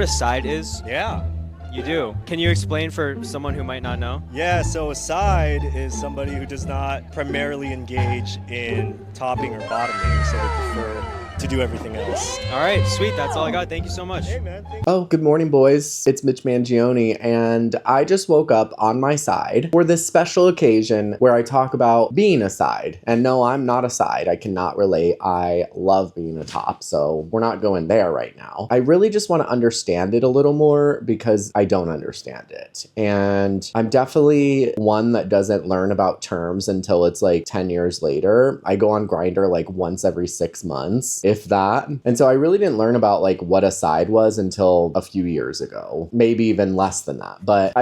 what a side is? Yeah. You do. Can you explain for someone who might not know? Yeah, so a side is somebody who does not primarily engage in topping or bottoming, so they prefer to do everything else. All right, sweet. That's all I got. Thank you so much. Hey, man. Oh, good morning, boys. It's Mitch Mangione, and I just woke up on my side for this special occasion where I talk about being a side. And no, I'm not a side. I cannot relate. I love being a top, so we're not going there right now. I really just want to understand it a little more because I don't understand it. And I'm definitely one that doesn't learn about terms until it's like 10 years later. I go on Grindr like once every 6 months, if that. And so I really didn't learn about like what a side was until a few years ago, maybe even less than that. But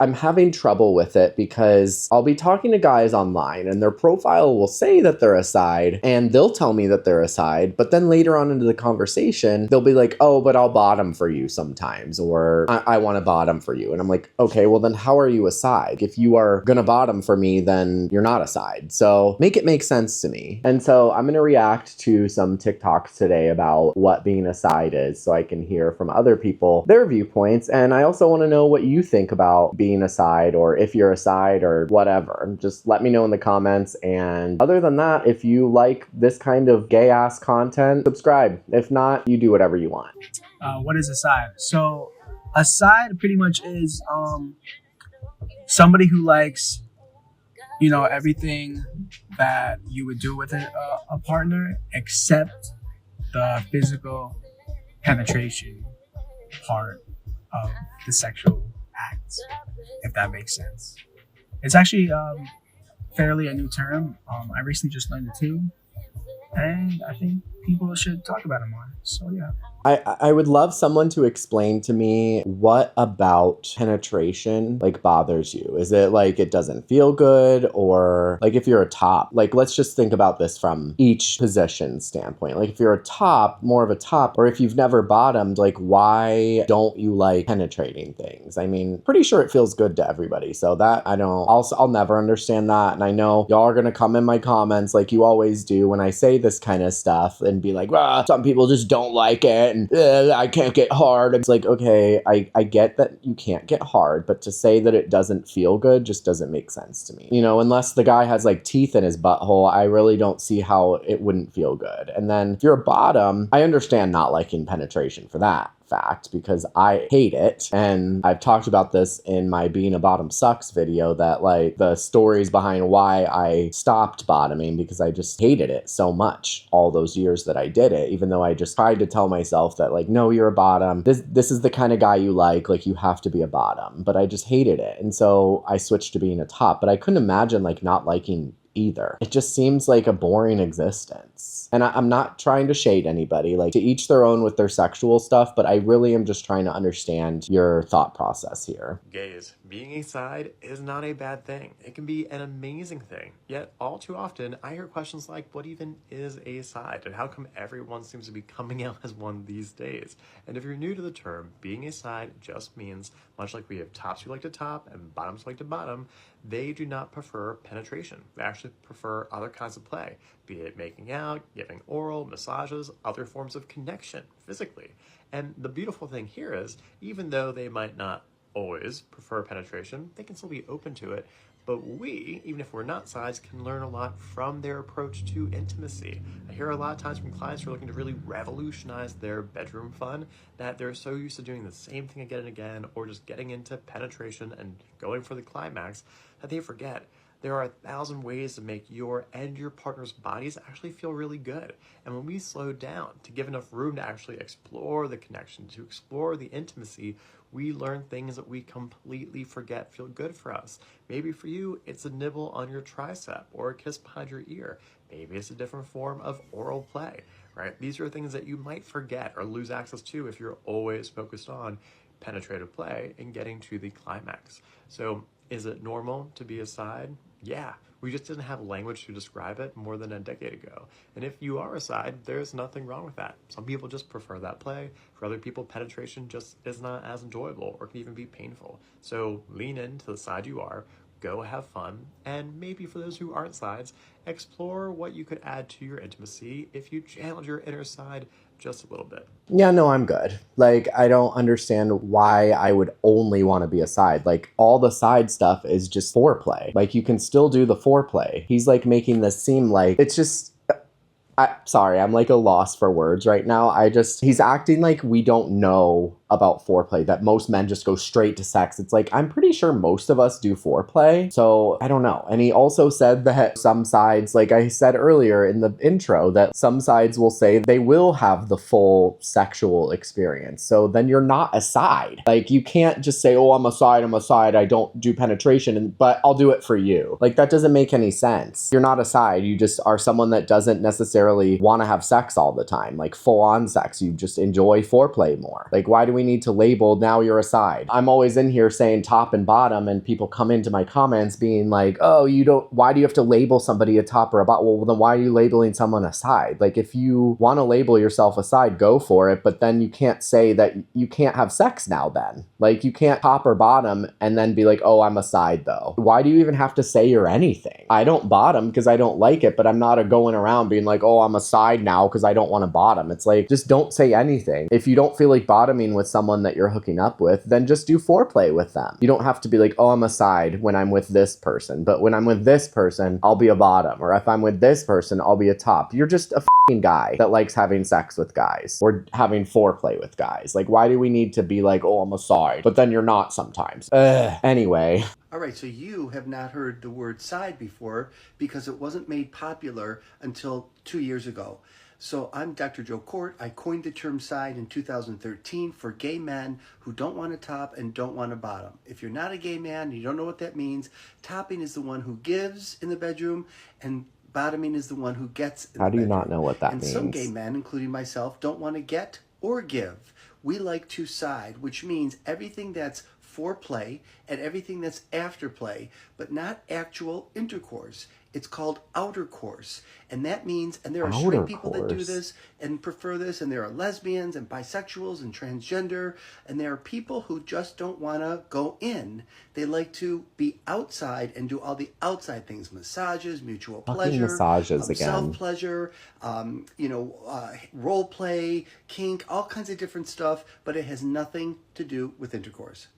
I'm having trouble with it because I'll be talking to guys online and their profile will say that they're a side and they'll tell me that they're a side. But then later on into the conversation, they'll be like, oh, but I'll bottom for you sometimes, or I want to bottom for you. And I'm like, okay, well then how are you a side? If you are gonna bottom for me, then you're not a side. So make it make sense to me. And so I'm gonna react to some TikToks today about what being a side is so I can hear from other people their viewpoints. And I also want to know what you think about being a side, or if you're a side or whatever. Just let me know in the comments. And other than that, if you like this kind of gay ass content, subscribe. If not, you do whatever you want. What is a side? So a side pretty much is somebody who likes, everything that you would do with a partner except the physical penetration part of the sexual act, if that makes sense. It's actually fairly a new term. I recently just learned it too, and I think people should talk about it more. So yeah. I would love someone to explain to me what about penetration like bothers you. Is it like it doesn't feel good, or like if you're a top, like let's just think about this from each position standpoint. Like if you're a top, more of a top, or if you've never bottomed, like why don't you like penetrating things? I mean, pretty sure it feels good to everybody. So that I'll never understand that. And I know y'all are gonna come in my comments like you always do when I say this kind of stuff and be like, some people just don't like it. And I can't get hard. It's like, okay, I get that you can't get hard, but to say that it doesn't feel good just doesn't make sense to me. Unless the guy has like teeth in his butthole, I really don't see how it wouldn't feel good. And then if you're a bottom, I understand not liking penetration for that fact because I hate it. And I've talked about this in my Being a Bottom Sucks video, that like the stories behind why I stopped bottoming, because I just hated it so much all those years that I did it, even though I just tried to tell myself that like, no, you're a bottom. This is the kind of guy you like you have to be a bottom. But I just hated it. And so I switched to being a top, but I couldn't imagine like not liking either. It just seems like a boring existence. And I'm not trying to shade anybody, like to each their own with their sexual stuff, but I really am just trying to understand your thought process here. Gays, being a side is not a bad thing. It can be an amazing thing. Yet all too often I hear questions like, what even is a side? And how come everyone seems to be coming out as one these days? And if you're new to the term, being a side just means, much like we have tops who like to top and bottoms who like to bottom, they do not prefer penetration. They actually prefer other kinds of play, be it making out, giving oral, massages, other forms of connection physically. And the beautiful thing here is, even though they might not always prefer penetration, they can still be open to it. But we, even if we're not sides, can learn a lot from their approach to intimacy. I hear a lot of times from clients who are looking to really revolutionize their bedroom fun, that they're so used to doing the same thing again and again, or just getting into penetration and going for the climax, that they forget there are 1,000 ways to make your and your partner's bodies actually feel really good. And when we slow down to give enough room to actually explore the connection, to explore the intimacy, we learn things that we completely forget feel good for us. Maybe for you, it's a nibble on your tricep or a kiss behind your ear. Maybe it's a different form of oral play, right? These are things that you might forget or lose access to if you're always focused on penetrative play and getting to the climax. So is it normal to be a side? Yeah, we just didn't have language to describe it more than a decade ago. And if you are a side, there's nothing wrong with that. Some people just prefer that play. For other people, penetration just is not as enjoyable or can even be painful. So lean into the side you are, go have fun, and maybe for those who aren't sides, explore what you could add to your intimacy if you channeled your inner side just a little bit. Yeah, no, I'm good. Like, I don't understand why I would only want to be a side. Like, all the side stuff is just foreplay. Like, you can still do the foreplay. He's like making this seem like it's just. Sorry, I'm like a loss for words right now. He's acting like we don't know about foreplay, that most men just go straight to sex. It's like, I'm pretty sure most of us do foreplay. So I don't know. And he also said that some sides, like I said earlier in the intro, that some sides will say they will have the full sexual experience. So then you're not a side. Like, you can't just say, oh, I'm a side, I don't do penetration, but I'll do it for you. Like, that doesn't make any sense. You're not a side. You just are someone that doesn't necessarily want to have sex all the time, like full on sex. You just enjoy foreplay more. Like, why do we need to label now you're a side? I'm always in here saying top and bottom, and people come into my comments being like, oh, why do you have to label somebody a top or a bottom? Well, then why are you labeling someone a side? Like, if you want to label yourself a side, go for it, but then you can't say that you can't have sex now then. Like, you can't top or bottom and then be like, oh, I'm a side though. Why do you even have to say you're anything? I don't bottom because I don't like it, but I'm not going around being like, oh, I'm a side now because I don't want to bottom. It's like, just don't say anything. If you don't feel like bottoming with someone that you're hooking up with, then just do foreplay with them. You don't have to be like, oh, I'm a side when I'm with this person, but when I'm with this person, I'll be a bottom. Or if I'm with this person, I'll be a top. You're just a guy that likes having sex with guys or having foreplay with guys. Like, why do we need to be like, oh, I'm a side, but then you're not sometimes? Anyway. All right, so you have not heard the word side before because it wasn't made popular until 2 years ago. So I'm Dr. Joe Court. I coined the term side in 2013 for gay men who don't want to top and don't want to bottom. If you're not a gay man, you don't know what that means. Topping is the one who gives in the bedroom, and bottoming is the one who gets in the bedroom. How do you not know what that means? And some gay men, including myself, don't want to get or give. We like to side, which means everything that's foreplay and everything that's after play, but not actual intercourse. It's called outer course. And that means, and there are straight people that do this and prefer this, and there are lesbians and bisexuals and transgender, and there are people who just don't want to go in. They like to be outside and do all the outside things, massages, mutual pleasure, self-pleasure, role play, kink, all kinds of different stuff, but it has nothing to do with intercourse.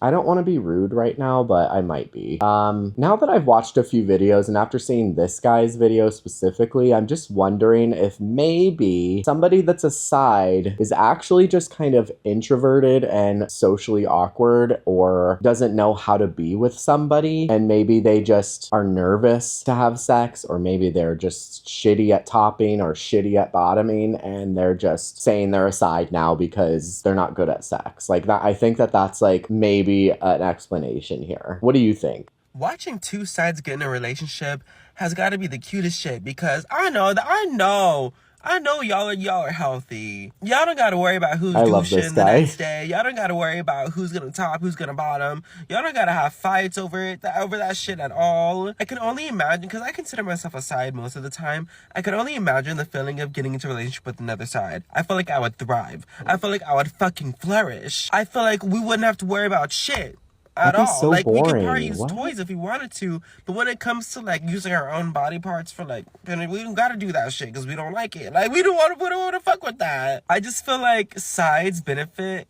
I don't want to be rude right now, but I might be. Now that I've watched a few videos, and after seeing this guy's video specifically, I'm just wondering if maybe somebody that's a side is actually just kind of introverted and socially awkward, or doesn't know how to be with somebody, and maybe they just are nervous to have sex, or maybe they're just shitty at topping or shitty at bottoming, and they're just saying they're a side now because they're not good at sex. Like that, I think that's like maybe an explanation here. What do you think? Watching two sides get in a relationship has got to be the cutest shit, because I know y'all are healthy. Y'all don't got to worry about who's douching the next day. Y'all don't got to worry about who's gonna top, who's gonna bottom. Y'all don't got to have fights over that shit at all. I can only imagine, because I consider myself a side most of the time, I can only imagine the feeling of getting into a relationship with another side. I feel like I would thrive. I feel like I would fucking flourish. I feel like we wouldn't have to worry about shit at all. So like, boring. we could probably use toys if we wanted to, but when it comes to like using our own body parts for like, we don't gotta do that shit because we don't like it. Like, we don't want to fuck with that. I just feel like sides benefit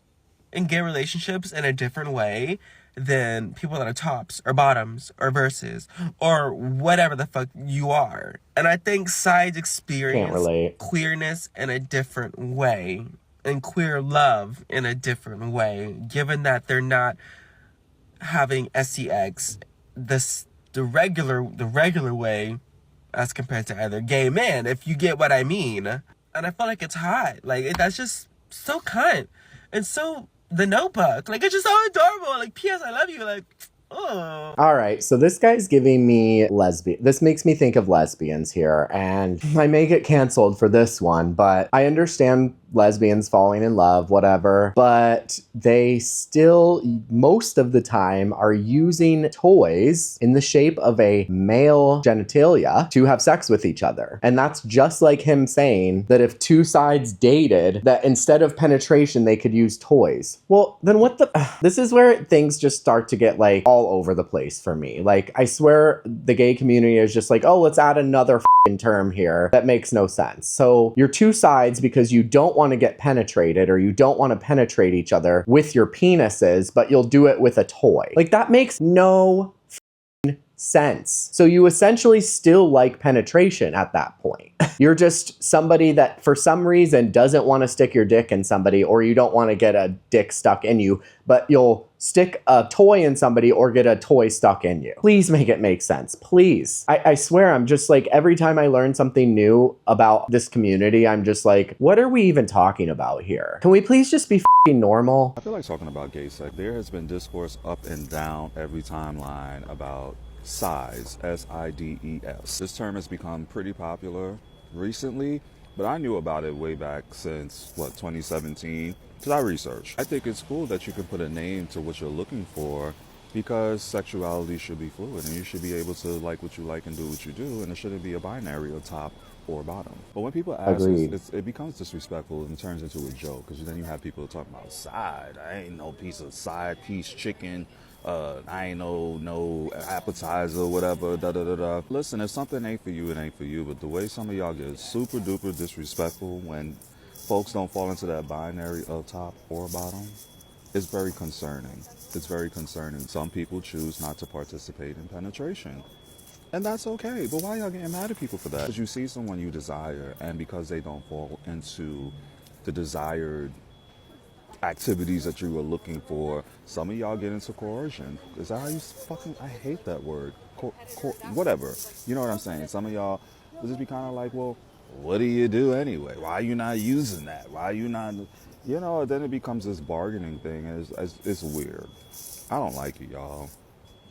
in gay relationships in a different way than people that are tops or bottoms or verses or whatever the fuck you are. And I think sides experience queerness in a different way, and queer love in a different way, given that they're not having sex the regular way as compared to other gay men, if you get what I mean. And I feel like it's hot. Like, that's just so cunt. And so The Notebook, like, it's just so adorable. Like, P.S. I love you. Like, oh. All right, so this guy's giving me this makes me think of lesbians here, and I may get canceled for this one, but I understand lesbians falling in love, whatever, but they still, most of the time, are using toys in the shape of a male genitalia to have sex with each other. And that's just like him saying that if two sides dated, that instead of penetration, they could use toys. Well, then what the... This is where things just start to get like all over the place for me. Like, I swear the gay community is just like, oh, let's add another term here that makes no sense. So you're two sides because you don't want to get penetrated or you don't want to penetrate each other with your penises, but you'll do it with a toy. Like, that makes no sense. So you essentially still like penetration at that point. You're just somebody that for some reason doesn't want to stick your dick in somebody, or you don't want to get a dick stuck in you, but you'll stick a toy in somebody or get a toy stuck in you. Please make it make sense. Please. I swear, I'm just like, every time I learn something new about this community, I'm just like, what are we even talking about here? Can we please just be f***ing normal? I feel like talking about gay sex. There has been discourse up and down every timeline about sides, S-I-D-E-S. This term has become pretty popular recently, but I knew about it way back since, 2017, because I researched. I think it's cool that you can put a name to what you're looking for, because sexuality should be fluid, and you should be able to like what you like and do what you do, and it shouldn't be a binary of top or bottom. But when people ask, it becomes disrespectful and turns into a joke, because then you have people talking about side. I ain't no piece of side piece chicken. I ain't no appetizer, whatever, da-da-da-da. Listen, if something ain't for you, it ain't for you. But the way some of y'all get super duper disrespectful when folks don't fall into that binary of top or bottom, it's very concerning. It's very concerning. Some people choose not to participate in penetration. And that's okay. But why y'all getting mad at people for that? Because you see someone you desire, and because they don't fall into the desired activities that you were looking for, some of y'all get into coercion. Is that how you fucking... I hate that word. Whatever. You know what I'm saying? Some of y'all will just be kind of like, well, what do you do anyway? Why are you not using that? Why are you not... You know, then it becomes this bargaining thing, and it's weird. I don't like it, y'all.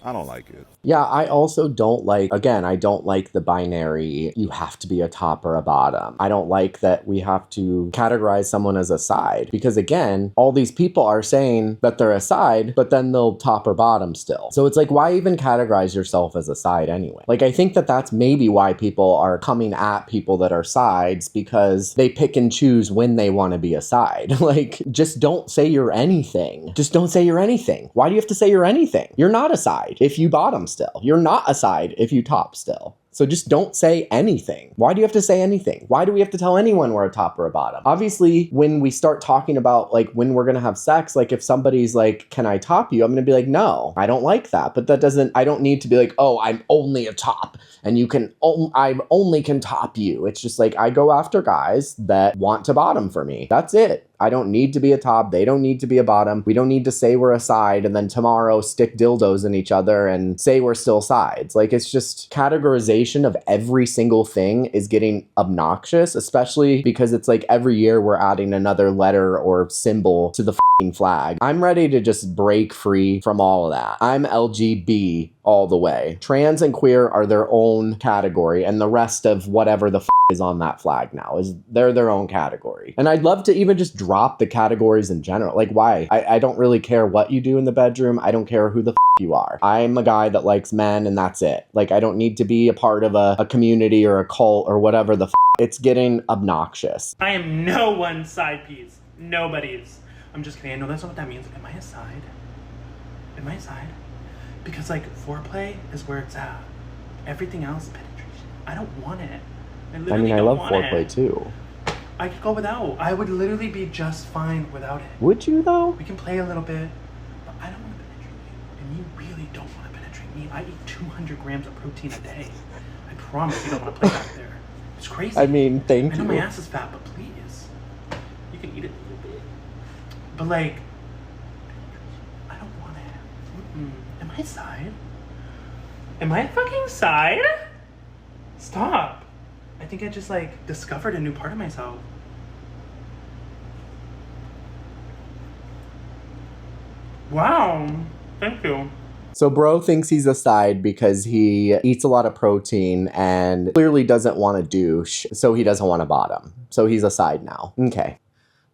I don't like it. Yeah, I also don't like, again, I don't like the binary, you have to be a top or a bottom. I don't like that we have to categorize someone as a side, because again, all these people are saying that they're a side, but then they'll top or bottom still. So it's like, why even categorize yourself as a side anyway? Like, I think that that's maybe why people are coming at people that are sides, because they pick and choose when they want to be a side. Like, just don't say you're anything. Just don't say you're anything. Why do you have to say you're anything? You're not a side if you bottom still. You're not a side if you top still. So just don't say anything. Why do you have to say anything? Why do we have to tell anyone we're a top or a bottom? Obviously, when we start talking about like when we're gonna have sex, like if somebody's like, can I top you? I'm gonna be like, no, I don't like that. But that doesn't, I don't need to be like, oh, I'm only a top and you can, I only can top you. It's just like, I go after guys that want to bottom for me. That's it. I don't need to be a top. They don't need to be a bottom. We don't need to say we're a side and then tomorrow stick dildos in each other and say we're still sides. Like, it's just categorization of every single thing is getting obnoxious, especially because it's like every year we're adding another letter or symbol to the flag. I'm ready to just break free from all of that. I'm LGB all the way. Trans and queer are their own category, and the rest of whatever the is on that flag now is they're their own category. And I'd love to even just drop the categories in general. Like, why? I don't really care what you do in the bedroom. I don't care who the you are. I'm a guy that likes men and that's it. Like, I don't need to be a part of a community or a cult or whatever the it's getting obnoxious. I am no one's side piece. Nobody's. I'm just kidding. I know that's not what that means. Am I a side? Am I a side? Because like foreplay is where it's at. Everything else is penetration. I don't want it. I mean, I love foreplay too. I could go without. I would literally be just fine without it. Would you though? We can play a little bit, but I don't want to penetrate you. And you really don't want to penetrate me. I eat 200 grams of protein a day. I promise you don't want to play back there. It's crazy. I mean, thank you. I know my ass is fat, but please. You can eat it a little bit. But like, I don't want it. Am I a side? Am I a fucking side? Stop. I think I just like discovered a new part of myself. Wow. Thank you. So bro thinks he's a side because he eats a lot of protein and clearly doesn't want to douche, so he doesn't want to bottom. So he's a side now. Okay.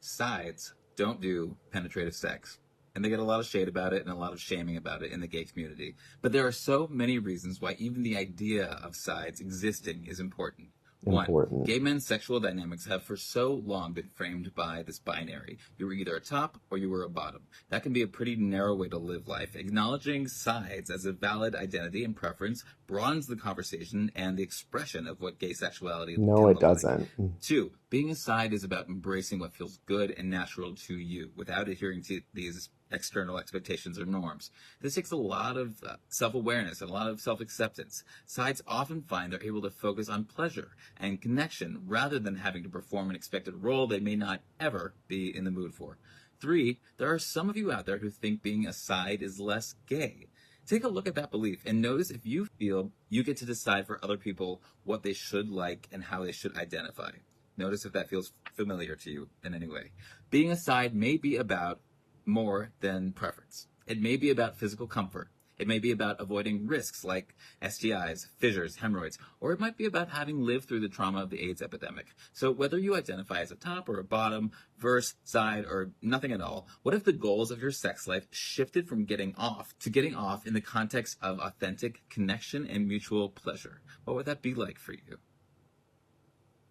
sides don't do penetrative sex. And they get a lot of shade about it and a lot of shaming about it in the gay community. But there are so many reasons why even the idea of sides existing is important. One, gay men's sexual dynamics have for so long been framed by this binary. You were either a top or you were a bottom. That can be a pretty narrow way to live life. Acknowledging sides as a valid identity and preference broadens the conversation and the expression of what gay sexuality can No, it look like. doesn't. Two, being a side is about embracing what feels good and natural to you without adhering to these external expectations or norms. This takes a lot of self-awareness and a lot of self-acceptance. Sides often find they're able to focus on pleasure and connection rather than having to perform an expected role they may not ever be in the mood for. Three, there are some of you out there who think being a side is less gay. Take a look at that belief and notice if you feel you get to decide for other people what they should like and how they should identify. Notice if that feels familiar to you in any way. Being a side may be about more than preference. It may be about physical comfort. It may be about avoiding risks like STIs, fissures, hemorrhoids, or it might be about having lived through the trauma of the AIDS epidemic. So whether you identify as a top or a bottom, verse, side, or nothing at all, what if the goals of your sex life shifted from getting off to getting off in the context of authentic connection and mutual pleasure? What would that be like for you?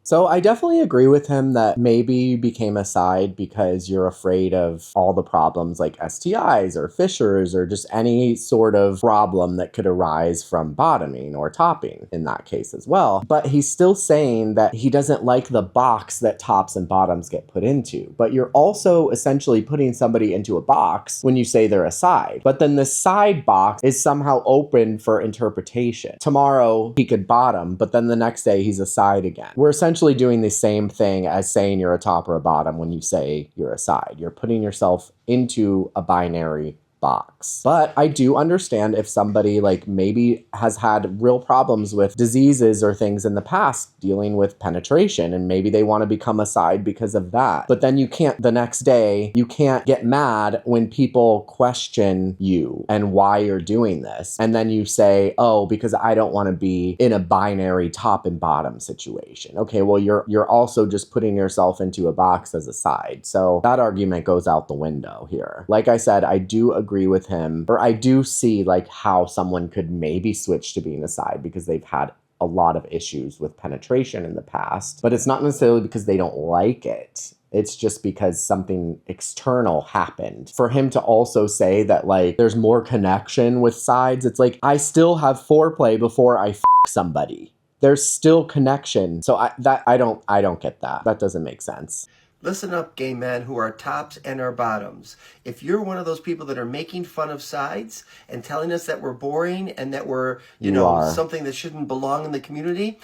So I definitely agree with him that maybe you became a side because you're afraid of all the problems like STIs or fissures or just any sort of problem that could arise from bottoming or topping in that case as well. But he's still saying that he doesn't like the box that tops and bottoms get put into. But you're also essentially putting somebody into a box when you say they're a side. But then the side box is somehow open for interpretation. Tomorrow he could bottom, but then the next day he's a side again. We're essentially doing the same thing as saying you're a top or a bottom when you say you're a side. You're putting yourself into a binary box. But I do understand if somebody like maybe has had real problems with diseases or things in the past dealing with penetration and maybe they want to become a side because of that. But then you can't, the next day, you can't get mad when people question you and why you're doing this. And then you say, oh, because I don't want to be in a binary top and bottom situation. Okay, well, you're also just putting yourself into a box as a side. So that argument goes out the window here. Like I said, I do agree with him, or I do see like how someone could maybe switch to being a side because they've had a lot of issues with penetration in the past, but it's not necessarily because they don't like it. It's just because something external happened. For him to also say that like there's more connection with sides, it's like I still have foreplay before I f somebody. There's still connection. So I don't get that. That doesn't make sense. Listen up, gay men who are tops and are bottoms. If you're one of those people that are making fun of sides and telling us that we're boring and that we're, you know, something that shouldn't belong in the community,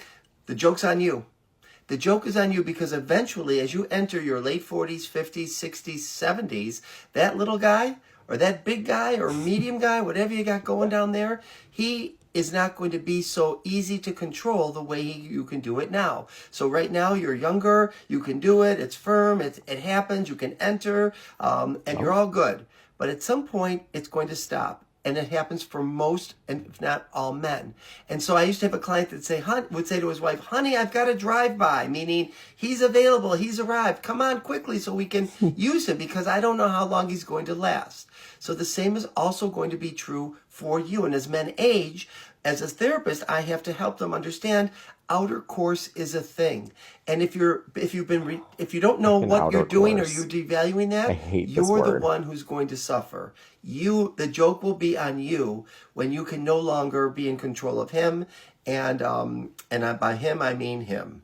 the joke's on you. The joke is on you because eventually, as you enter your late 40s, 50s, 60s, 70s, that little guy or that big guy or medium guy, whatever you got going down there, he is not going to be so easy to control the way you can do it now. So right now you're younger, you can do it, it's firm, it happens, you can enter, and you're all good. But at some point, it's going to stop. And it happens for most, and if not all men. And so I used to have a client that would say to his wife, honey, I've got a drive-by, meaning he's available, he's arrived, come on quickly so we can use him because I don't know how long he's going to last. So the same is also going to be true for you. And as men age, as a therapist, I have to help them understand outer course is a thing. And if you don't know what you're doing or you're devaluing that, you're the one who's going to suffer. The joke will be on you when you can no longer be in control of him. And by him, I mean him.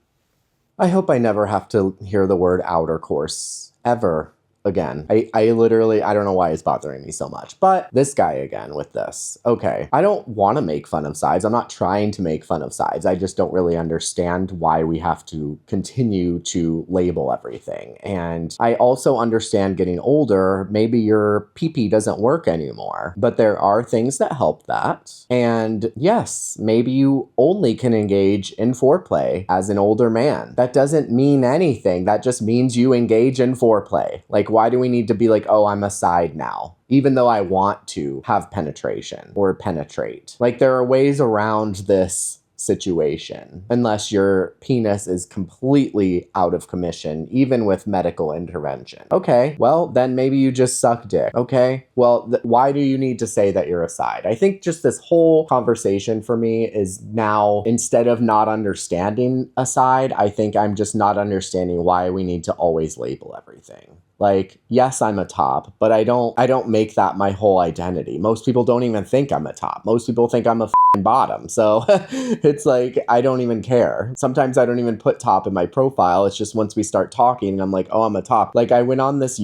I hope I never have to hear the word outer course ever again. I literally, I don't know why it's bothering me so much, but this guy again with this. Okay, I don't want to make fun of sides. I'm not trying to make fun of sides. I just don't really understand why we have to continue to label everything. And I also understand getting older, maybe your pee-pee doesn't work anymore, but there are things that help that. And yes, maybe you only can engage in foreplay as an older man. That doesn't mean anything. That just means you engage in foreplay. Like, why do we need to be like, oh, I'm a side now, even though I want to have penetration or penetrate? Like, there are ways around this situation unless your penis is completely out of commission, even with medical intervention. Okay, well, then maybe you just suck dick. Okay, well, why do you need to say that you're a side? I think just this whole conversation for me is now, instead of not understanding a side, I think I'm just not understanding why we need to always label everything. Like, yes, I'm a top, but I don't make that my whole identity. Most people don't even think I'm a top. Most people think I'm a bottom. So it's like, I don't even care. Sometimes I don't even put top in my profile. It's just once we start talking and I'm like, oh, I'm a top. Like, I went on this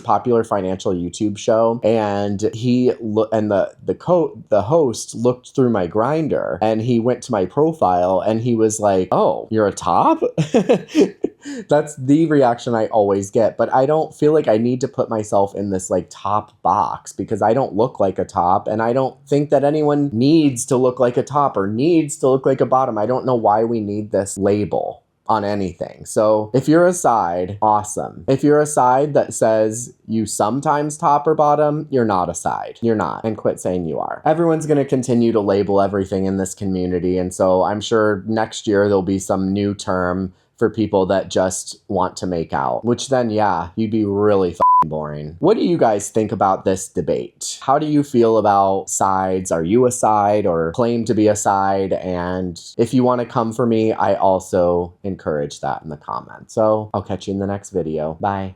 popular financial YouTube show, and the host looked through my grinder, and he went to my profile and he was like, oh, you're a top? That's the reaction I always get, but I don't feel like I need to put myself in this like top box, because I don't look like a top, and I don't think that anyone needs to look like a top or needs to look like a bottom. I don't know why we need this label on anything. So if you're a side, awesome. If you're a side that says you sometimes top or bottom, you're not a side. You're not. And quit saying you are. Everyone's going to continue to label everything in this community, and so I'm sure next year there'll be some new term for people that just want to make out, which then, yeah, you'd be really boring. What do you guys think about this debate? How do you feel about sides? Are you a side or claim to be a side? And if you want to come for me, I also encourage that in the comments. So I'll catch you in the next video. Bye.